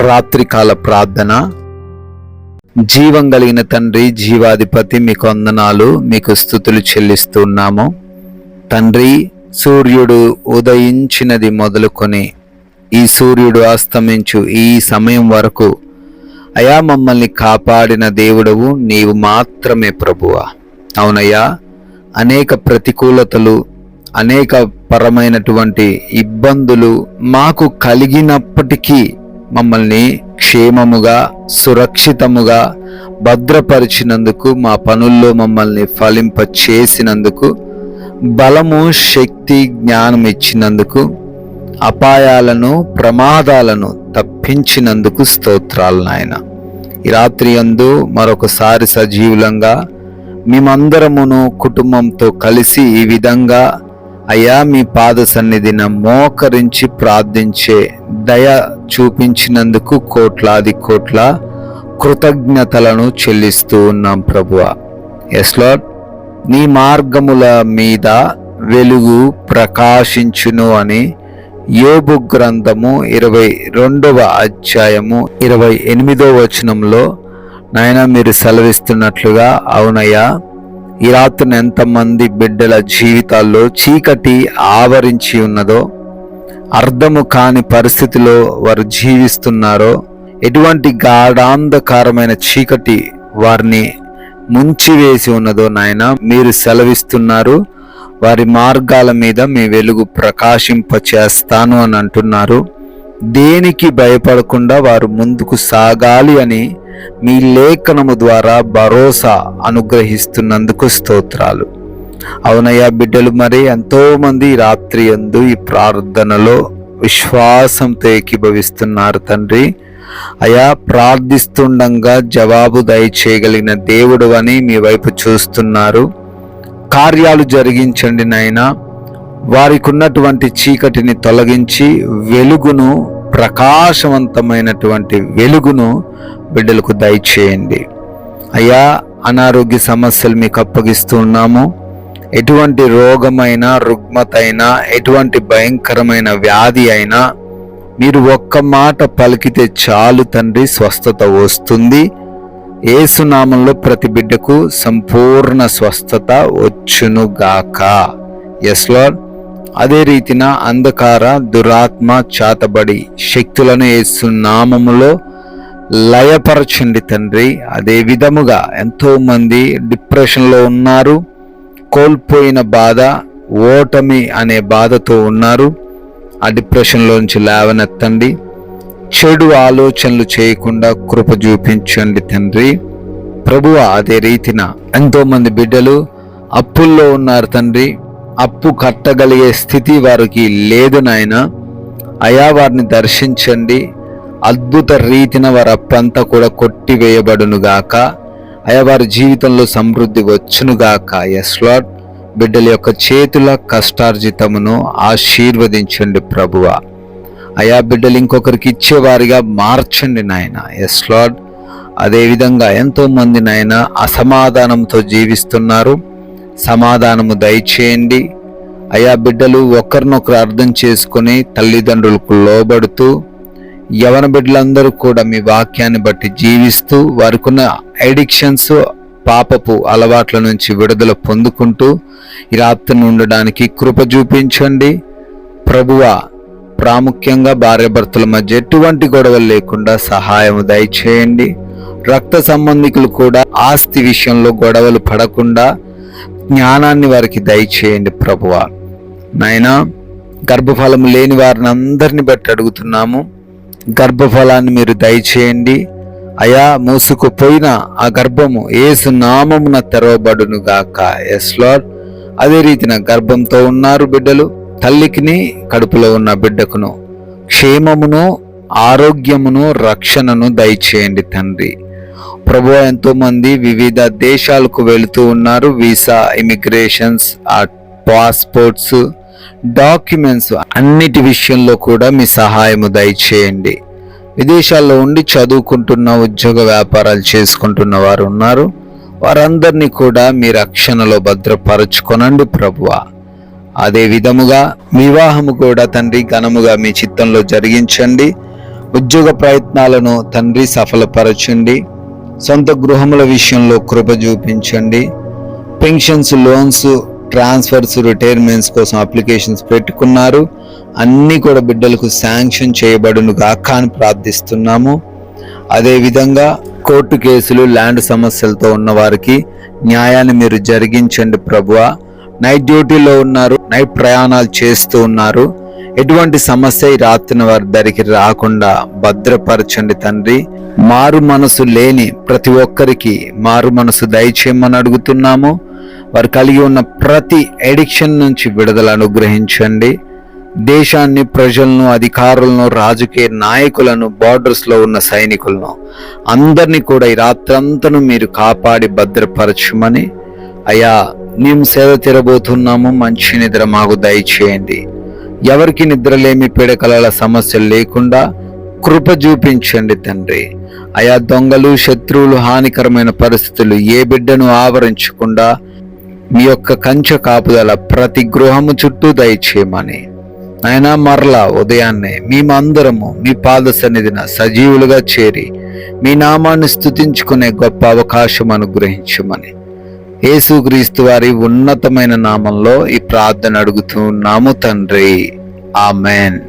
రాత్రికాల ప్రార్థన. జీవం కలిగిన తండ్రి, జీవాధిపతి, మీకు వందనాలు, మీకు స్తుతులు చెల్లిస్తున్నాము. తండ్రి, సూర్యుడు ఉదయించినది మొదలుకొని ఈ సూర్యుడు అస్తమించు ఈ సమయం వరకు అయా మమ్మల్ని కాపాడిన దేవుడవు నీవు మాత్రమే ప్రభువా. అవునయ్యా, అనేక ప్రతికూలతలు, అనేక పరమైనటువంటి ఇబ్బందులు మాకు కలిగినప్పటికీ మమ్మల్ని క్షేమముగా, సురక్షితముగా భద్రపరిచినందుకు, మా పనుల్లో మమ్మల్ని ఫలింప చేసినందుకు, బలము, శక్తి, జ్ఞానం ఇచ్చినందుకు, అపాయాలను, ప్రమాదాలను తప్పించినందుకు స్తోత్రాలు నాయన. ఈ రాత్రి యందు మరొకసారి సజీవులంగా మేమందరమును కుటుంబంతో కలిసి ఈ విధంగా అయ్యా మీ పాద సన్నిధిన మోకరించి ప్రార్థించే దయ చూపించినందుకు కోట్లాది కోట్ల కృతజ్ఞతలను చెల్లిస్తూ ఉన్నాం ప్రభువా. ఎస్ లార్డ్, నీ మార్గముల మీద వెలుగు ప్రకాశించును అని యోబు గ్రంథము 22వ అధ్యాయము 28వ వచనంలో నాయన మీరు సెలవిస్తున్నట్లుగా, అవునయ్యా, ఈ రాత్రిని ఎంతమంది బిడ్డల జీవితాల్లో చీకటి ఆవరించి ఉన్నదో, అర్థము కాని పరిస్థితిలో వారు జీవిస్తున్నారో, ఎటువంటి గాఢాంధకారమైన చీకటి వారిని ముంచివేసి ఉన్నదో నాయన మీరు సెలవిస్తున్నారు. వారి మార్గాల మీద మీ వెలుగు ప్రకాశింపచేస్తాను అని అంటున్నారు. దేనికి భయపడకుండా వారు ముందుకు సాగాలి అని మీ లేఖనము ద్వారా భరోసా అనుగ్రహిస్తున్నందుకు స్తోత్రాలు. అవునయ్యా, బిడ్డలు మరి ఎంతో మంది రాత్రి యందు ఈ ప్రార్థనలో విశ్వాసంతో ఏకీభవిస్తున్నారు తండ్రి. అయా, ప్రార్థిస్తుండగా జవాబు దయచేయగలిగిన దేవుడు అని మీ వైపు చూస్తున్నారు. కార్యాలు జరిగించండి నాయనా. వారికి ఉన్నటువంటి చీకటిని తొలగించి వెలుగును, ప్రకాశవంతమైనటువంటి వెలుగును బిడ్డలకు దయచేయండి. అయ్యా, అనారోగ్య సమస్యలు మీకు అప్పగిస్తూ ఉన్నాము. ఎటువంటి రోగమైనా, రుగ్మత అయినా, ఎటువంటి భయంకరమైన వ్యాధి అయినా మీరు ఒక్క మాట పలికితే చాలు తండ్రి, స్వస్థత వస్తుంది. యేసు నామములో ప్రతి బిడ్డకు సంపూర్ణ స్వస్థత వచ్చునుగాక. Yes Lord. అదే రీతిన అంధకార, దురాత్మ, చాతబడి శక్తులను యేసు నామములో లయపరచండి తండ్రి. అదే విధముగా ఎంతో మంది డిప్రెషన్లో ఉన్నారు, కోల్పోయిన బాధ, ఓటమి అనే బాధతో ఉన్నారు. ఆ డిప్రెషన్లోంచి లేవనెత్తండి. చెడు ఆలోచనలు చేయకుండా కృప చూపించండి తండ్రి ప్రభువా. అదే రీతిన ఎంతో మంది బిడ్డలు అప్పుల్లో ఉన్నారు తండ్రి. అప్పు కట్టగలిగే స్థితి వారికి లేదు నాయన. అయా, వారిని దర్శించండి. అద్భుత రీతిన వారి అప్పంతా కూడా కొట్టివేయబడునుగాక. అయా, వారి జీవితంలో సమృద్ధి వచ్చునుగాక. Yes lord. బిడ్డల యొక్క చేతుల కష్టార్జితమును ఆశీర్వదించండి ప్రభువా. అయా, బిడ్డలు ఇంకొకరికి ఇచ్చేవారిగా మార్చండి నాయన. Yes Lord. అదేవిధంగా ఎంతో మంది నాయన అసమాధానంతో జీవిస్తున్నారు. సమాధానము దయచేయండి. అయా, బిడ్డలు ఒకరినొకరు అర్థం చేసుకుని తల్లిదండ్రులకు లోబడుతూ, యవన బిడ్డలందరూ కూడా మీ వాక్యాన్ని బట్టి జీవిస్తూ, వారికున్న అడిక్షన్స్, పాపపు అలవాట్ల నుంచి విడుదల పొందుకుంటూ ఈ రాత్రిని ఉండడానికి కృప చూపించండి ప్రభువా. ప్రాముఖ్యంగా భార్యాభర్తల మధ్య ఎటువంటి గొడవలు లేకుండా సహాయం దయచేయండి. రక్త సంబంధికులు కూడా ఆస్తి విషయంలో గొడవలు పడకుండా జ్ఞానాన్ని వారికి దయచేయండి ప్రభువా. నాయనా, గర్భఫలము లేని వారిని అందరిని బట్టి అడుగుతున్నాము. గర్భఫలాన్ని మీరు దయచేయండి. అయా, మూసుకుపోయిన ఆ గర్భము యేసు నామమున తెరవబడును గాక. Yes Lord. అదే రీతిన గర్భంతో ఉన్నారు బిడ్డలు. తల్లికిని, కడుపులో ఉన్న బిడ్డకును క్షేమమును, ఆరోగ్యమును, రక్షణను దయచేయండి తండ్రి ప్రభు. ఎంతో మంది వివిధ దేశాలకు వెళుతూ ఉన్నారు. వీసా, ఇమిగ్రేషన్స్, పాస్పోర్ట్స్, డాక్యుమెంట్స్ అన్నిటి విషయంలో కూడా మీ సహాయము దయచేయండి. విదేశాల్లో ఉండి చదువుకుంటున్న, ఉద్యోగ వ్యాపారాలు చేసుకుంటున్న వారు ఉన్నారు. వారందరినీ కూడా మీ రక్షణలో భద్రపరచుకొనండి ప్రభువా. అదే విధముగా వివాహము కూడా తండ్రి ఘనముగా మీ చిత్తంలో జరిగించండి. ఉద్యోగ ప్రయత్నాలను తండ్రి సఫలపరచండి. సొంత గృహముల విషయంలో కృప చూపించండి. పెన్షన్స్, లోన్స్, ట్రాన్స్ఫర్స్, రిటైర్మెంట్స్ కోసం అప్లికేషన్స్ పెట్టుకున్నారు. అన్నీ కూడా బిడ్డలకు శాంక్షన్ చేయబడును గాక అని ప్రార్థిస్తున్నాము. అదేవిధంగా కోర్టు కేసులు, ల్యాండ్ సమస్యలతో ఉన్న వారికి న్యాయాన్ని మీరు జరిగించండి ప్రభువా. నైట్ డ్యూటీలో ఉన్నారు, నైట్ ప్రయాణాలు చేస్తూ ఉన్నారు. ఎటువంటి సమస్య ఈ రాత్రిన వారి దగ్గరికి రాకుండా భద్రపరచండి తండ్రి. మారు మనసు లేని ప్రతి ఒక్కరికి మారు మనసు దయచేయమని అడుగుతున్నాము. వారు కలిగి ఉన్న ప్రతి ఎడిక్షన్ నుంచి విడుదల అనుగ్రహించండి. దేశాన్ని, ప్రజలను, అధికారులను, రాజకీయ నాయకులను, బార్డర్స్ లో ఉన్న సైనికులను అందరినీ కూడా ఈ రాత్రంతను మీరు కాపాడి భద్రపరచమని అయ్యా మేము సేవ తీరబోతున్నాము. మంచి నిద్ర మాకు దయచేయండి. ఎవరికి నిద్రలేమి, పీడకలల సమస్యలు లేకుండా కృప చూపించండి తండ్రి. అయా దొంగలు, శత్రువులు, హానికరమైన పరిస్థితులు ఏ బిడ్డను ఆవరించకుండా మీ యొక్క కంచె కాపుదల ప్రతి గృహము చుట్టూ దయచేయమని అయినా మరలా ఉదయాన్నే మేమందరము మీ పాద సన్నిధిన సజీవులుగా చేరి మీ నామాన్ని స్తుతించుకునే గొప్ప అవకాశం అనుగ్రహించమని యేసుక్రీస్తు వారి ఉన్నతమైన నామంలో ఈ ప్రార్థన అడుగుతున్నాము తండ్రి. ఆమెన్.